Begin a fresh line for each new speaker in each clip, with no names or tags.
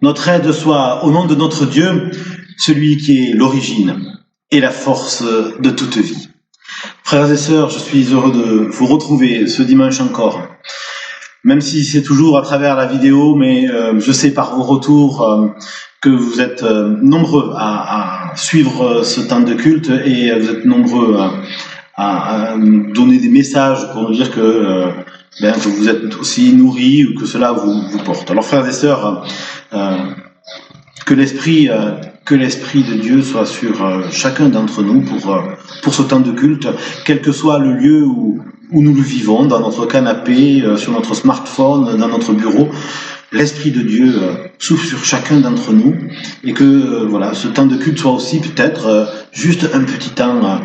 Notre aide soit au nom de notre Dieu, celui qui est l'origine et la force de toute vie. Frères et sœurs, je suis heureux de vous retrouver ce dimanche encore. Même si c'est toujours à travers la vidéo, mais je sais par vos retours que vous êtes nombreux à suivre ce temps de culte et vous êtes nombreux à donner des messages pour nous dire que vous êtes aussi nourris ou que cela vous porte. Alors frères et sœurs, que l'esprit de Dieu soit sur chacun d'entre nous pour ce temps de culte, quel que soit le lieu où nous le vivons, dans notre canapé, sur notre smartphone, dans notre bureau. L'esprit de Dieu souffle sur chacun d'entre nous et que ce temps de culte soit aussi peut-être juste un petit temps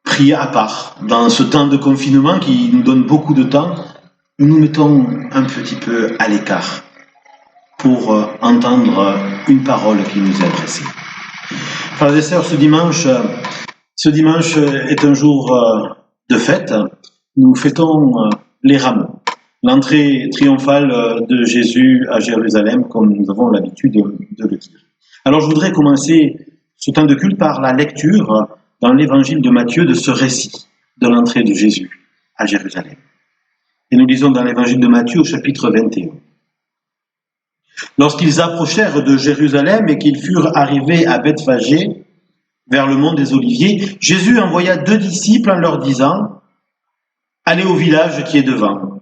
prié à part. Dans ce temps de confinement qui nous donne beaucoup de temps, nous nous mettons un petit peu à l'écart pour entendre une parole qui nous est adressée. Frères et sœurs, ce dimanche est un jour de fête. Nous fêtons les rameaux, l'entrée triomphale de Jésus à Jérusalem, comme nous avons l'habitude de le dire. Alors je voudrais commencer ce temps de culte par la lecture dans l'évangile de Matthieu de ce récit de l'entrée de Jésus à Jérusalem. Et nous lisons dans l'évangile de Matthieu au chapitre 21. Lorsqu'ils approchèrent de Jérusalem et qu'ils furent arrivés à Bethphagée, vers le mont des Oliviers, Jésus envoya 2 disciples en leur disant « Allez au village qui est devant.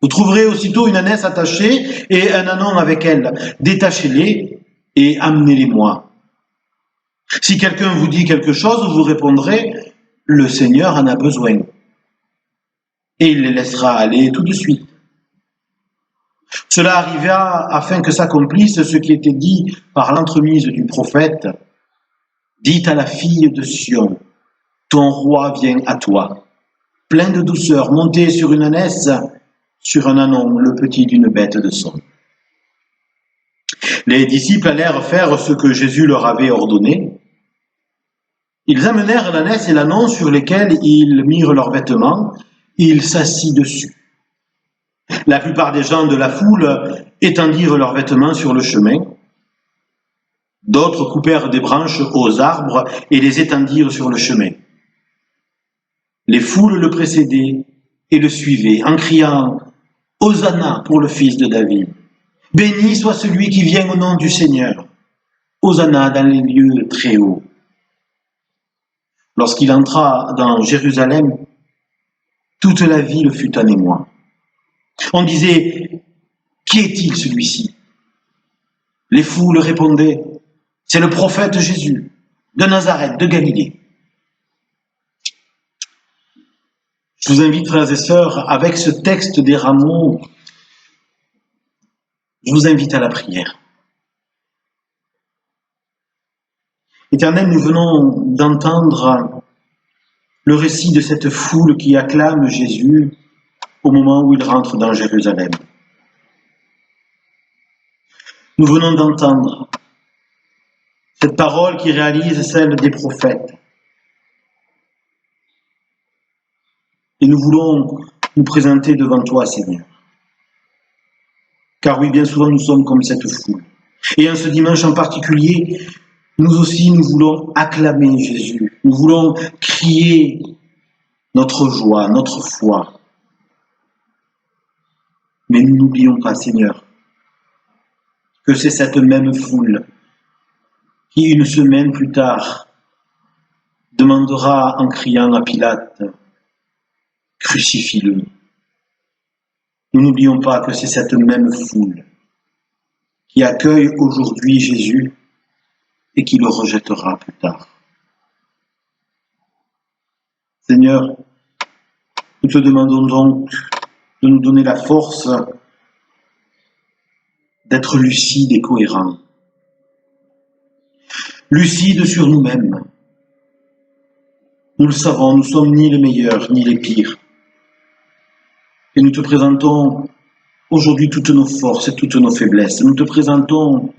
Vous trouverez aussitôt une ânesse attachée et un ânon avec elle. Détachez-les et amenez-les-moi. Si quelqu'un vous dit quelque chose, vous répondrez « Le Seigneur en a besoin. » Et il les laissera aller tout de suite. Cela arriva afin que s'accomplisse ce qui était dit par l'entremise du prophète. Dites à la fille de Sion, ton roi vient à toi. Plein de douceur, monté sur une ânesse, sur un ânon, le petit d'une bête de somme. Les disciples allèrent faire ce que Jésus leur avait ordonné. Ils amenèrent l'ânesse et l'ânon sur lesquels ils mirent leurs vêtements, et ils s'assit dessus. La plupart des gens de la foule étendirent leurs vêtements sur le chemin. D'autres coupèrent des branches aux arbres et les étendirent sur le chemin. Les foules le précédaient et le suivaient en criant « Hosanna pour le fils de David ! Béni soit celui qui vient au nom du Seigneur ! Hosanna dans les lieux très hauts !» Lorsqu'il entra dans Jérusalem, toute la ville fut en émoi. On disait « Qui est-il celui-ci » Les foules répondaient « C'est le prophète Jésus, de Nazareth, de Galilée. » Je vous invite, frères et sœurs, avec ce texte des rameaux, je vous invite à la prière. Éternel, nous venons d'entendre le récit de cette foule qui acclame Jésus au moment où il rentre dans Jérusalem. Nous venons d'entendre cette parole qui réalise celle des prophètes. Et nous voulons nous présenter devant toi, Seigneur. Car oui, bien souvent, nous sommes comme cette foule. Et en ce dimanche en particulier, nous aussi, nous voulons acclamer Jésus. Nous voulons crier notre joie, notre foi. Mais nous n'oublions pas, Seigneur, que c'est cette même foule qui, une semaine plus tard, demandera en criant à Pilate « Crucifie-le ». Nous n'oublions pas que c'est cette même foule qui accueille aujourd'hui Jésus et qui le rejettera plus tard. Seigneur, nous te demandons donc de nous donner la force d'être lucides et cohérents. Lucides sur nous-mêmes. Nous le savons, nous sommes ni les meilleurs ni les pires. Et nous te présentons aujourd'hui toutes nos forces et toutes nos faiblesses. Nous te présentons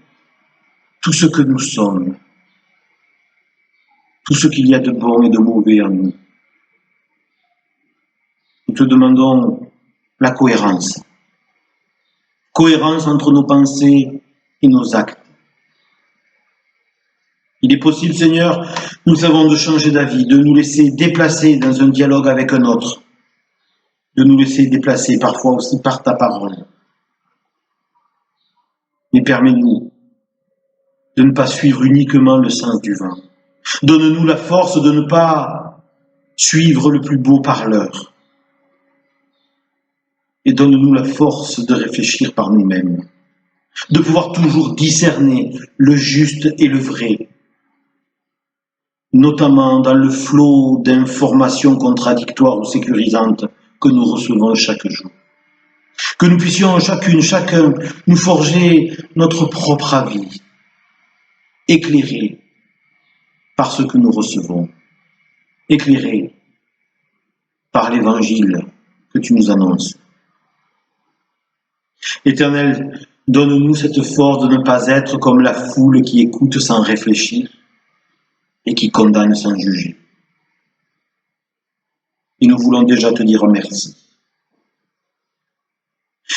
tout ce que nous sommes, tout ce qu'il y a de bon et de mauvais en nous. Nous te demandons la cohérence. Cohérence entre nos pensées et nos actes. Il est possible, Seigneur, nous savons, de changer d'avis, de nous laisser déplacer dans un dialogue avec un autre, de nous laisser déplacer parfois aussi par ta parole. Mais permets-nous de ne pas suivre uniquement le sens du vent. Donne-nous la force de ne pas suivre le plus beau parleur. Et donne-nous la force de réfléchir par nous-mêmes, de pouvoir toujours discerner le juste et le vrai, notamment dans le flot d'informations contradictoires ou sécurisantes que nous recevons chaque jour. Que nous puissions chacun, nous forger notre propre avis, éclairé par ce que nous recevons, éclairé par l'évangile que tu nous annonces. Éternel, donne-nous cette force de ne pas être comme la foule qui écoute sans réfléchir et qui condamne sans juger. Et nous voulons déjà te dire merci.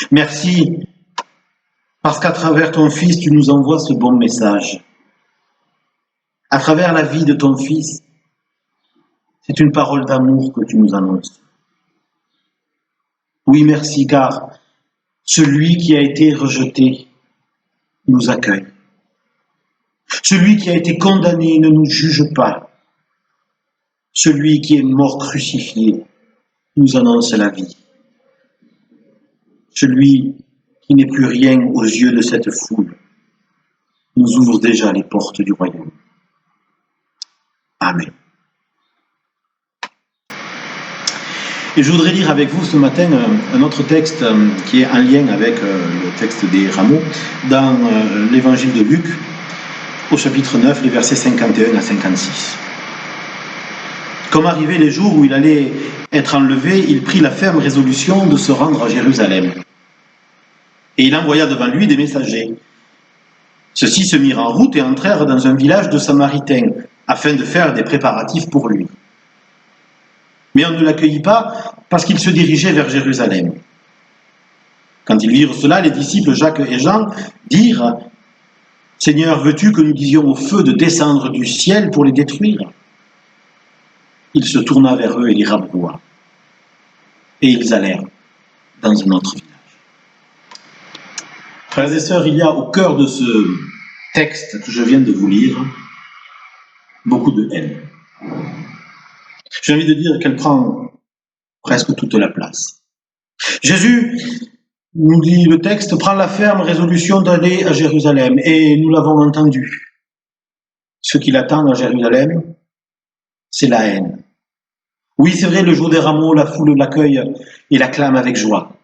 Merci parce qu'à travers ton Fils, tu nous envoies ce bon message. À travers la vie de ton Fils, c'est une parole d'amour que tu nous annonces. Oui, merci, car celui qui a été rejeté nous accueille. Celui qui a été condamné ne nous juge pas. Celui qui est mort crucifié nous annonce la vie. Celui qui n'est plus rien aux yeux de cette foule nous ouvre déjà les portes du royaume. Amen. Et je voudrais lire avec vous ce matin un autre texte qui est en lien avec le texte des rameaux, dans l'évangile de Luc, au chapitre 9, les versets 51 à 56. Comme arrivaient les jours où il allait être enlevé, il prit la ferme résolution de se rendre à Jérusalem. Et il envoya devant lui des messagers. Ceux-ci se mirent en route et entrèrent dans un village de Samaritains, afin de faire des préparatifs pour lui. Mais on ne l'accueillit pas parce qu'il se dirigeait vers Jérusalem. Quand ils virent cela, les disciples Jacques et Jean dirent « Seigneur, veux-tu que nous disions au feu de descendre du ciel pour les détruire ?» Il se tourna vers eux et les rabroua. Et ils allèrent dans un autre village. Frères et sœurs, il y a au cœur de ce texte que je viens de vous lire beaucoup de haine. J'ai envie de dire qu'elle prend presque toute la place. Jésus, nous dit le texte, prend la ferme résolution d'aller à Jérusalem, et nous l'avons entendu. Ce qui l'attend à Jérusalem, c'est la haine. Oui, c'est vrai, le jour des rameaux, la foule l'accueille et l'acclame avec joie.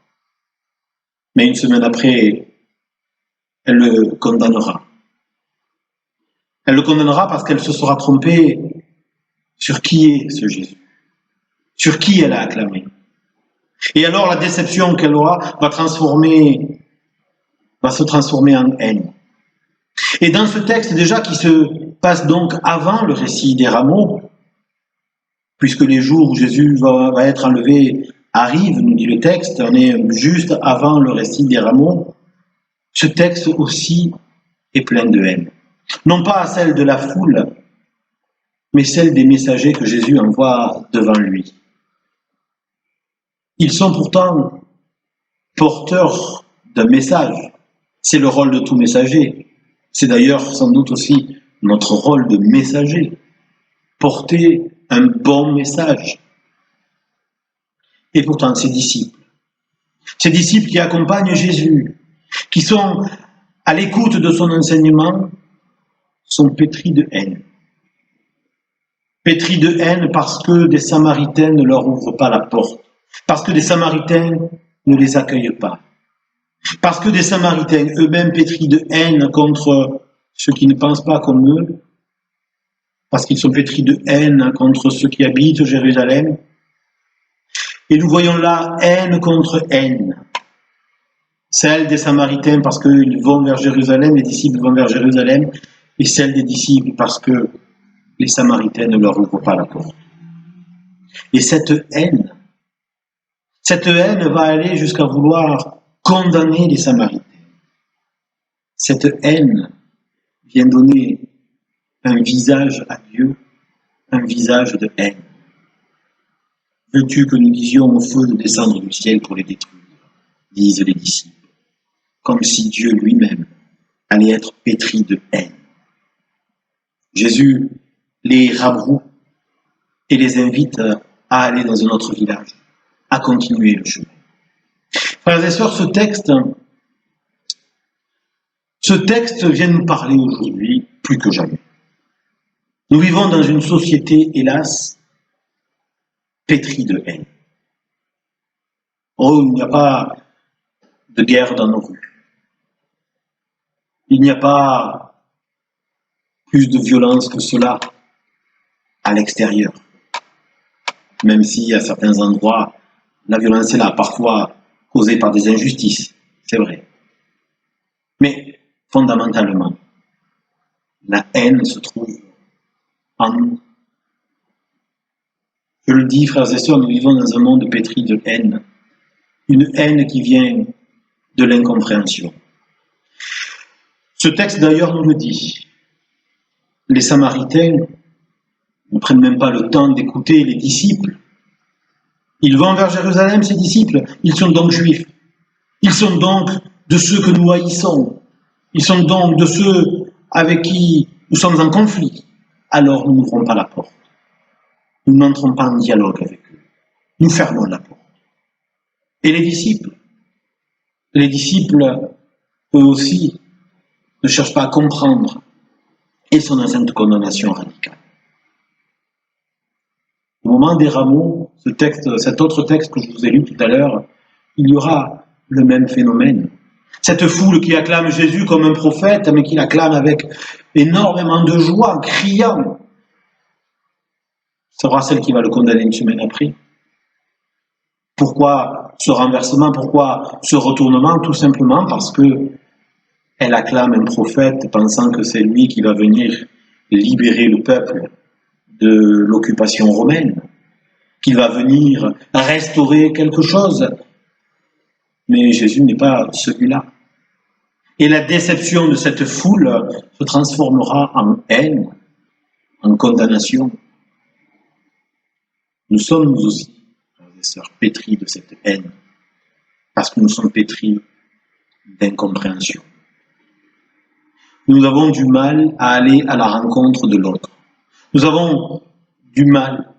Mais une semaine après, elle le condamnera. Elle le condamnera parce qu'elle se sera trompée sur qui est ce Jésus, sur qui elle a acclamé. Et alors la déception qu'elle aura va se transformer en haine. Et dans ce texte déjà qui se passe donc avant le récit des rameaux, puisque les jours où Jésus va être enlevé arrivent, nous dit le texte, on est juste avant le récit des rameaux, ce texte aussi est plein de haine. Non pas celle de la foule, mais celle des messagers que Jésus envoie devant lui. Ils sont pourtant porteurs d'un message. C'est le rôle de tout messager. C'est d'ailleurs sans doute aussi notre rôle de messager. Porter un bon message. Et pourtant, ces disciples qui accompagnent Jésus, qui sont à l'écoute de son enseignement, sont pétris de haine. Pétris de haine parce que des Samaritains ne leur ouvrent pas la porte. Parce que des Samaritains ne les accueillent pas. Parce que des Samaritains, eux-mêmes pétris de haine contre ceux qui ne pensent pas comme eux, parce qu'ils sont pétris de haine contre ceux qui habitent Jérusalem. Et nous voyons là haine contre haine. Celle des Samaritains parce qu'ils vont vers Jérusalem, les disciples vont vers Jérusalem, et celle des disciples parce que les Samaritains ne leur ouvrent pas la porte. Et cette haine va aller jusqu'à vouloir condamner les Samaritains. Cette haine vient donner un visage à Dieu, un visage de haine. Veux-tu que nous disions au feu de descendre du ciel pour les détruire, disent les disciples, comme si Dieu lui-même allait être pétri de haine. Jésus les rabroue et les invite à aller dans un autre village, à continuer le chemin. Frères et sœurs, ce texte vient nous parler aujourd'hui plus que jamais. Nous vivons dans une société, hélas, pétrie de haine. Oh, il n'y a pas de guerre dans nos rues. Il n'y a pas plus de violence que cela à l'extérieur. Même si à certains endroits, la violence est là, parfois causée par des injustices, c'est vrai. Mais fondamentalement, la haine se trouve en nous. Je le dis, frères et sœurs, nous vivons dans un monde pétri de haine. Une haine qui vient de l'incompréhension. Ce texte d'ailleurs nous le dit. Les Samaritains ne prennent même pas le temps d'écouter les disciples. Ils vont vers Jérusalem, ces disciples. Ils sont donc juifs. Ils sont donc de ceux que nous haïssons. Ils sont donc de ceux avec qui nous sommes en conflit. Alors nous n'ouvrons pas la porte. Nous n'entrons pas en dialogue avec eux. Nous fermons la porte. Et les disciples, eux aussi, ne cherchent pas à comprendre et sont dans cette condamnation radicale. Au moment des rameaux, cet autre texte que je vous ai lu tout à l'heure, il y aura le même phénomène. Cette foule qui acclame Jésus comme un prophète, mais qui l'acclame avec énormément de joie, en criant, sera celle qui va le condamner une semaine après. Pourquoi ce renversement? Pourquoi ce retournement? Tout simplement parce que elle acclame un prophète pensant que c'est lui qui va venir libérer le peuple de l'occupation romaine, qu'il va venir restaurer quelque chose. Mais Jésus n'est pas celui-là. Et la déception de cette foule se transformera en haine, en condamnation. Nous sommes, nous aussi, frères et sœurs, pétris de cette haine, parce que nous sommes pétris d'incompréhension. Nous avons du mal à aller à la rencontre de l'autre. Nous avons du mal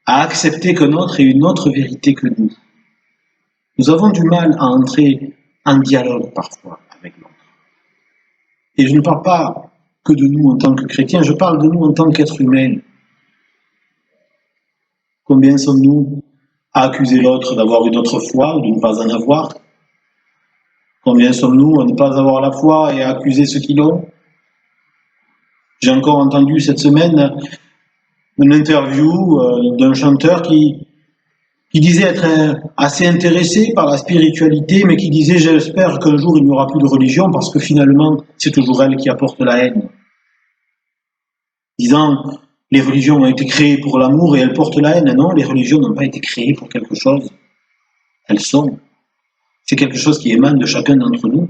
à accepter qu'un autre ait une autre vérité que nous. Nous avons du mal à entrer en dialogue parfois avec l'autre. Et je ne parle pas que de nous en tant que chrétiens, je parle de nous en tant qu'êtres humains. Combien sommes-nous à accuser l'autre d'avoir une autre foi ou de ne pas en avoir? Combien sommes-nous à ne pas avoir la foi et à accuser ceux qui l'ont? J'ai encore entendu cette semaine une interview d'un chanteur qui disait être assez intéressé par la spiritualité, mais qui disait « j'espère qu'un jour il n'y aura plus de religion parce que finalement c'est toujours elle qui apporte la haine ». Disant « les religions ont été créées pour l'amour et elles portent la haine ». Non, les religions n'ont pas été créées pour quelque chose. Elles sont. C'est quelque chose qui émane de chacun d'entre nous.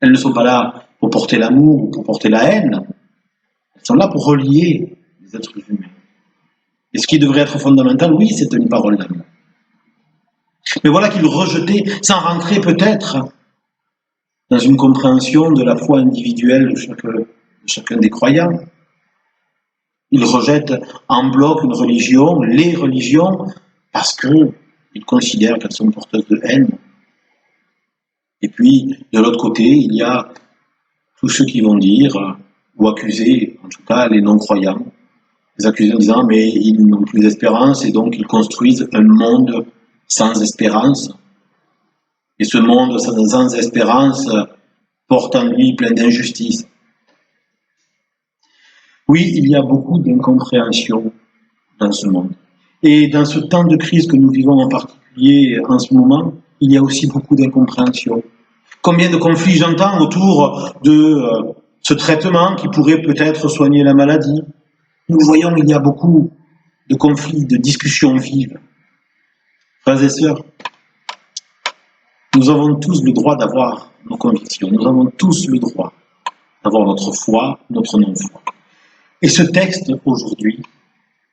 Elles ne sont pas là pour porter l'amour ou pour porter la haine. Elles sont là pour relier les êtres humains. Et ce qui devrait être fondamental, oui, c'est une parole d'amour. Mais voilà qu'il rejetait, sans rentrer peut-être dans une compréhension de la foi individuelle de chacun des croyants. Il rejette en bloc une religion, les religions, parce qu'il considère qu'elles sont porteuses de haine. Et puis, de l'autre côté, il y a tous ceux qui vont dire, ou accuser, en tout cas les non-croyants, les accuser en disant mais ils n'ont plus d'espérance et donc ils construisent un monde sans espérance. Et ce monde sans espérance porte en lui plein d'injustice. Oui, il y a beaucoup d'incompréhension dans ce monde. Et dans ce temps de crise que nous vivons en particulier en ce moment, il y a aussi beaucoup d'incompréhension. Combien de conflits j'entends autour de ce traitement qui pourrait peut-être soigner la maladie. Nous voyons qu'il y a beaucoup de conflits, de discussions vives. Frères et sœurs, nous avons tous le droit d'avoir nos convictions. Nous avons tous le droit d'avoir notre foi, notre non-foi. Et ce texte, aujourd'hui,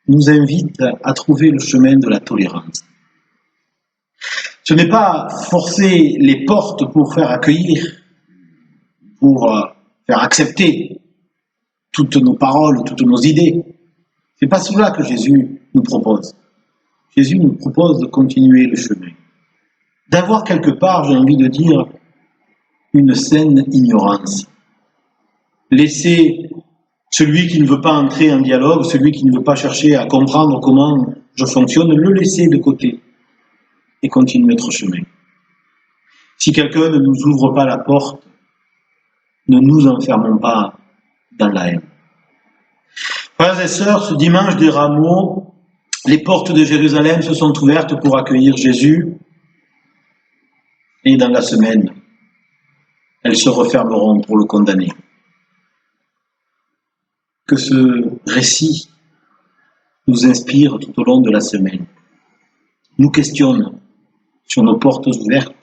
nous invite à trouver le chemin de la tolérance. Ce n'est pas forcer les portes pour faire accueillir, pour faire accepter toutes nos paroles, toutes nos idées. C'est pas cela que Jésus nous propose. Jésus nous propose de continuer le chemin. D'avoir quelque part, j'ai envie de dire, une saine ignorance. Laisser celui qui ne veut pas entrer en dialogue, celui qui ne veut pas chercher à comprendre comment je fonctionne, le laisser de côté et continuer notre chemin. Si quelqu'un ne nous ouvre pas la porte, ne nous enfermons pas dans la haine. Frères et sœurs, ce dimanche des Rameaux, les portes de Jérusalem se sont ouvertes pour accueillir Jésus, et dans la semaine, elles se refermeront pour le condamner. Que ce récit nous inspire tout au long de la semaine, nous questionne sur nos portes ouvertes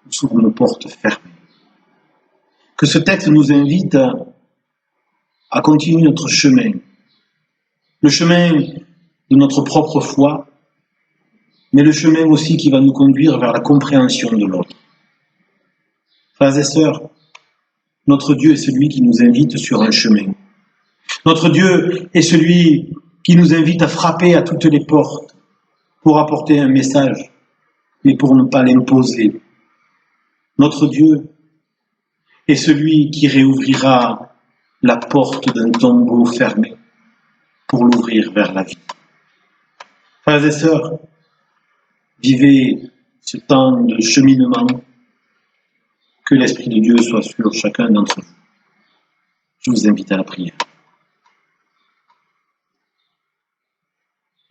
ou sur nos portes fermées. Que ce texte nous invite à continuer notre chemin, le chemin de notre propre foi, mais le chemin aussi qui va nous conduire vers la compréhension de l'autre. Frères et sœurs, notre Dieu est celui qui nous invite sur un chemin. Notre Dieu est celui qui nous invite à frapper à toutes les portes pour apporter un message, mais pour ne pas l'imposer. Notre Dieu est celui qui réouvrira la porte d'un tombeau fermé pour l'ouvrir vers la vie. Frères et sœurs, vivez ce temps de cheminement, que l'Esprit de Dieu soit sur chacun d'entre vous. Je vous invite à la prière.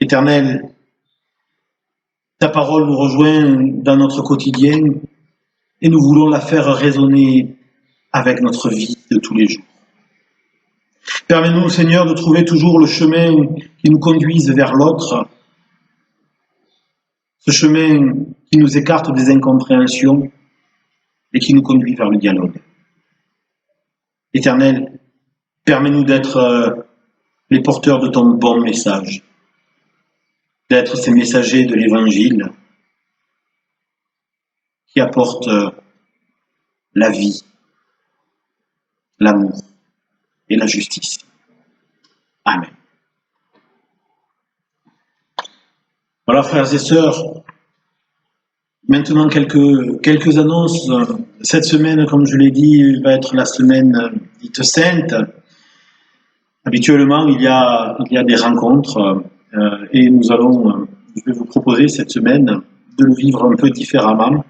Éternel, ta parole nous rejoint dans notre quotidien et nous voulons la faire résonner avec notre vie de tous les jours. Permets-nous, Seigneur, de trouver toujours le chemin qui nous conduise vers l'autre, ce chemin qui nous écarte des incompréhensions et qui nous conduit vers le dialogue. Éternel, permets-nous d'être les porteurs de ton bon message, d'être ces messagers de l'Évangile qui apportent la vie, l'amour et la justice. Amen. Voilà, frères et sœurs, maintenant quelques annonces. Cette semaine, comme je l'ai dit, va être la semaine dite sainte. Habituellement, il y a des rencontres et je vais vous proposer cette semaine de le vivre un peu différemment.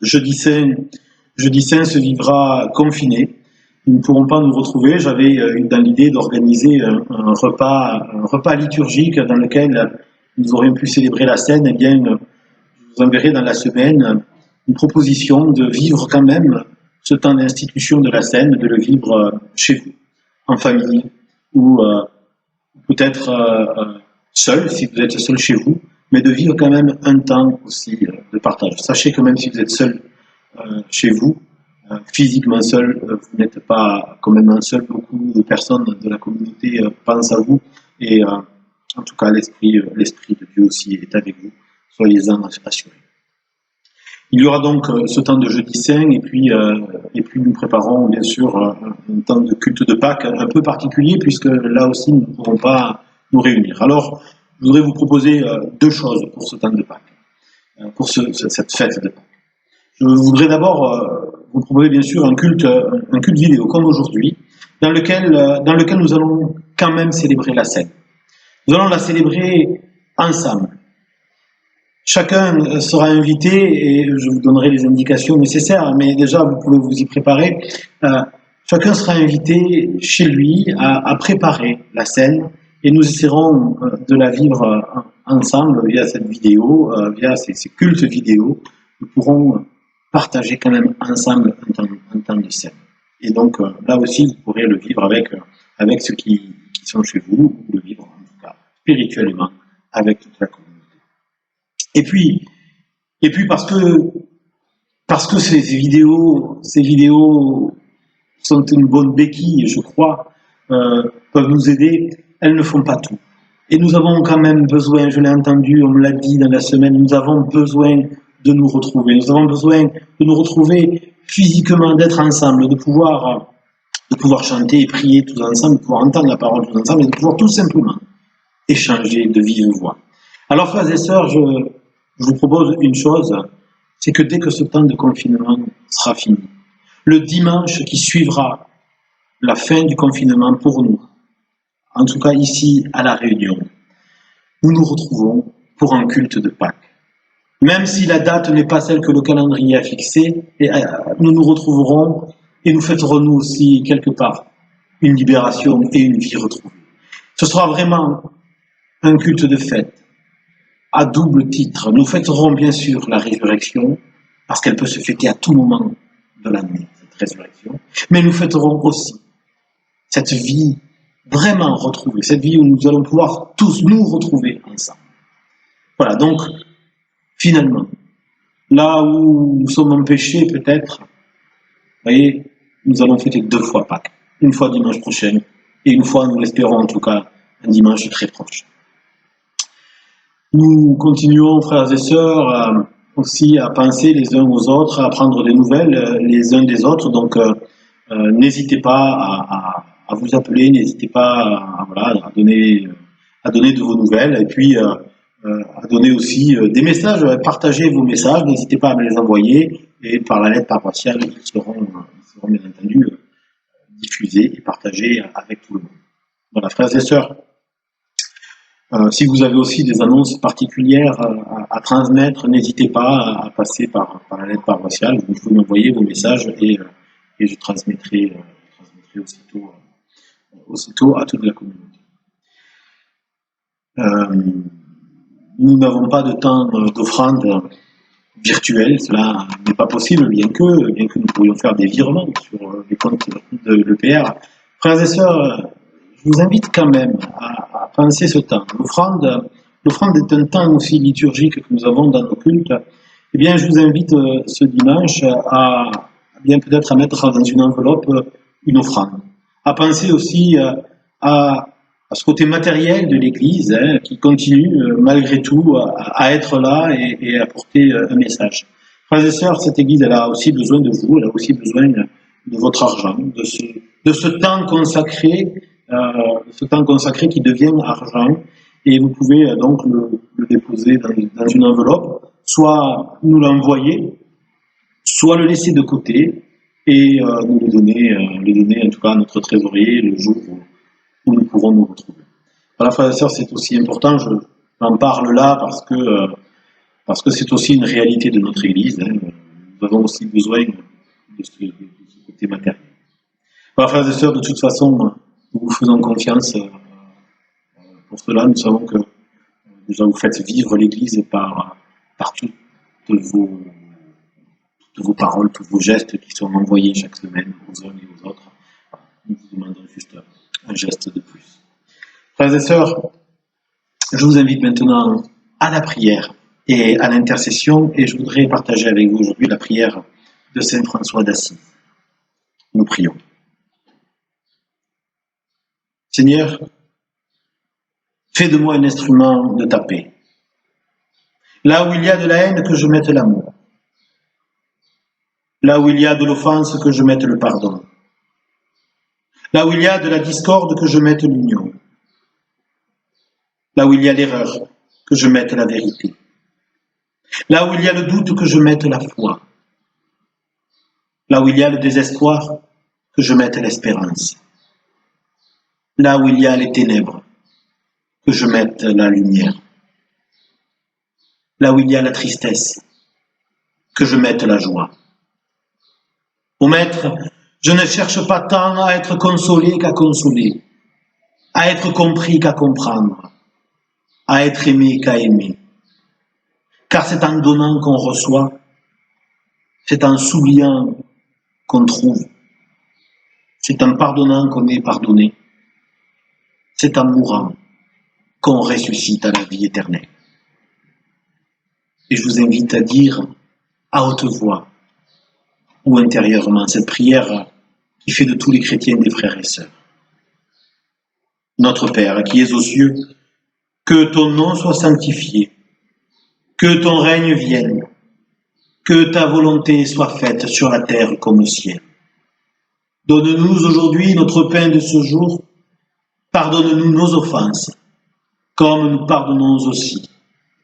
Jeudi Saint se vivra confiné. Nous ne pourrons pas nous retrouver. J'avais dans l'idée d'organiser un repas liturgique dans lequel nous aurions pu célébrer la Seine. Eh bien, je vous enverrai dans la semaine une proposition de vivre quand même ce temps d'institution de la Seine, de le vivre chez vous, en famille, ou peut-être seul, si vous êtes seul chez vous, mais de vivre quand même un temps aussi de partage. Sachez que même si vous êtes seul chez vous, physiquement seul, vous n'êtes pas quand même un seul. Beaucoup de personnes de la communauté pensent à vous et en tout cas l'esprit de Dieu aussi est avec vous. Soyez-en assurés. Il y aura donc ce temps de jeudi saint et puis nous préparons bien sûr un temps de culte de Pâques un peu particulier puisque là aussi nous ne pourrons pas nous réunir. Alors je voudrais vous proposer deux choses pour ce temps de Pâques, pour cette fête de Pâques. Je voudrais d'abord vous proposer bien sûr un culte vidéo comme aujourd'hui, dans lequel nous allons quand même célébrer la Seine. Nous allons la célébrer ensemble. Chacun sera invité et je vous donnerai les indications nécessaires, mais déjà vous pouvez vous y préparer. Chacun sera invité chez lui à préparer la Seine et nous essaierons de la vivre ensemble via cette vidéo, via ces cultes vidéo. Nous pourrons partager quand même ensemble un temps de Seine. Et donc là aussi vous pourrez le vivre avec ceux qui sont chez vous, ou le vivre en tout cas spirituellement avec toute la communauté. Et puis parce que parce que ces vidéos sont une bonne béquille, je crois, peuvent nous aider, elles ne font pas tout. Et nous avons quand même besoin, je l'ai entendu, on me l'a dit dans la semaine, nous avons besoin de nous retrouver. Nous avons besoin de nous retrouver physiquement, d'être ensemble, de pouvoir chanter et prier tous ensemble, de pouvoir entendre la parole tous ensemble et de pouvoir tout simplement échanger de vive voix. Alors, frères et sœurs, je vous propose une chose, c'est que dès que ce temps de confinement sera fini, le dimanche qui suivra la fin du confinement pour nous, en tout cas ici à La Réunion, nous nous retrouvons pour un culte de Pâques. Même si la date n'est pas celle que le calendrier a fixée, nous nous retrouverons et nous fêterons nous aussi quelque part une libération et une vie retrouvée. Ce sera vraiment un culte de fête à double titre. Nous fêterons bien sûr la résurrection, parce qu'elle peut se fêter à tout moment de l'année, cette résurrection, mais nous fêterons aussi cette vie vraiment retrouvée, cette vie où nous allons pouvoir tous nous retrouver ensemble. Voilà, donc finalement, là où nous sommes empêchés peut-être, vous voyez, nous allons fêter 2 fois Pâques, une fois dimanche prochain et une fois, nous l'espérons en tout cas, un dimanche très proche. Nous continuons, frères et sœurs, aussi à penser les uns aux autres, à prendre des nouvelles les uns des autres. Donc, n'hésitez pas à vous appeler, n'hésitez pas à donner de vos nouvelles et puis à donner aussi des messages, partagez vos messages, n'hésitez pas à me les envoyer et par la lettre paroissiale, ils seront bien entendu diffusés et partagés avec tout le monde. Voilà, frères et sœurs. Si vous avez aussi des annonces particulières à transmettre, n'hésitez pas à passer par la lettre paroissiale. Vous pouvez m'envoyer vos messages et je transmettrai aussitôt à toute la communauté. Nous n'avons pas de temps d'offrande virtuelle, cela n'est pas possible, bien que nous pourrions faire des virements sur les comptes de l'EPR. Frères et sœurs, je vous invite quand même à penser ce temps. L'offrande est un temps aussi liturgique que nous avons dans nos cultes. Eh bien, je vous invite ce dimanche à peut-être à mettre dans une enveloppe une offrande. À penser aussi à ce côté matériel de l'Église qui continue malgré tout à être là et à porter un message. Frères et sœurs, cette Église, elle a aussi besoin de vous, elle a aussi besoin de votre argent, de ce temps consacré qui devient argent, et vous pouvez donc le déposer dans une enveloppe, soit nous l'envoyer, soit le laisser de côté et nous le donner en tout cas à notre trésorier le jour où nous pourrons nous retrouver. Voilà, frères et sœurs, c'est aussi important, j'en parle là parce que c'est aussi une réalité de notre Église. Nous avons aussi besoin de ce côté matériel. Voilà, frères et sœurs, de toute façon, nous vous faisons confiance pour cela. Nous savons que déjà vous faites vivre l'Église par toutes vos paroles, tous vos gestes qui sont envoyés chaque semaine aux uns et aux autres. Nous vous demandons juste un geste de plus. Frères et sœurs, je vous invite maintenant à la prière et à l'intercession, et je voudrais partager avec vous aujourd'hui la prière de Saint François d'Assise. Nous prions. Seigneur, fais de moi un instrument de ta paix. Là où il y a de la haine, que je mette l'amour. Là où il y a de l'offense, que je mette le pardon. Là où il y a de la discorde, que je mette l'union. Là où il y a l'erreur, que je mette la vérité. Là où il y a le doute, que je mette la foi. Là où il y a le désespoir, que je mette l'espérance. Là où il y a les ténèbres, que je mette la lumière. Là où il y a la tristesse, que je mette la joie. Ô Maître, je ne cherche pas tant à être consolé qu'à consoler, à être compris qu'à comprendre, à être aimé qu'à aimer. Car c'est en donnant qu'on reçoit, c'est en s'oubliant qu'on trouve, c'est en pardonnant qu'on est pardonné, c'est en mourant qu'on ressuscite à la vie éternelle. Et je vous invite à dire à haute voix ou intérieurement, cette prière qui fait de tous les chrétiens des frères et sœurs. Notre Père qui es aux cieux, que ton nom soit sanctifié, que ton règne vienne, que ta volonté soit faite sur la terre comme au ciel. Donne-nous aujourd'hui notre pain de ce jour, pardonne-nous nos offenses, comme nous pardonnons aussi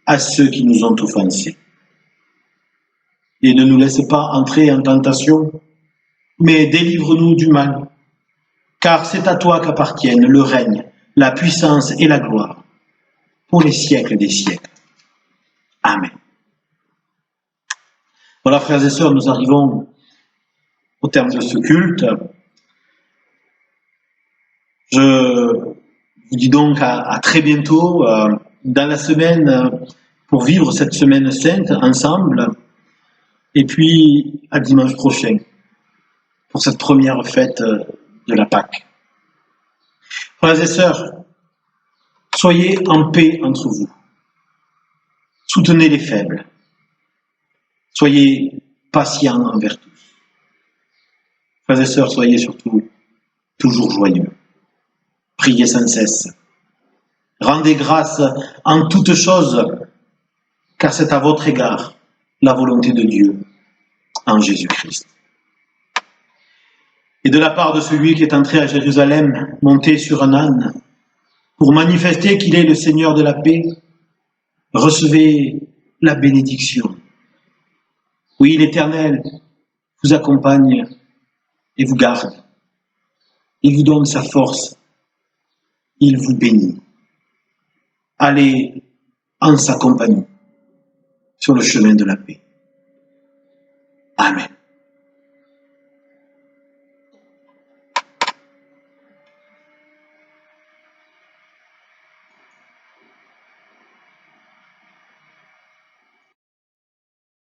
à ceux qui nous ont offensés. Et ne nous laisse pas entrer en tentation, mais délivre-nous du mal, car c'est à toi qu'appartiennent le règne, la puissance et la gloire, pour les siècles des siècles. Amen. Voilà, frères et sœurs, nous arrivons au terme de ce culte. Je vous dis donc à très bientôt dans la semaine pour vivre cette semaine sainte ensemble, et puis à dimanche prochain pour cette première fête de la Pâque. Frères et sœurs, soyez en paix entre vous. Soutenez les faibles. Soyez patients envers tous. Frères et sœurs, soyez surtout toujours joyeux. Priez sans cesse. Rendez grâce en toutes choses, car c'est à votre égard la volonté de Dieu en Jésus-Christ. Et de la part de celui qui est entré à Jérusalem, monté sur un âne, pour manifester qu'il est le Seigneur de la paix, recevez la bénédiction. Oui, l'Éternel vous accompagne et vous garde. Il vous donne sa force. Il vous bénit. Allez en sa compagnie sur le chemin de la paix. Amen.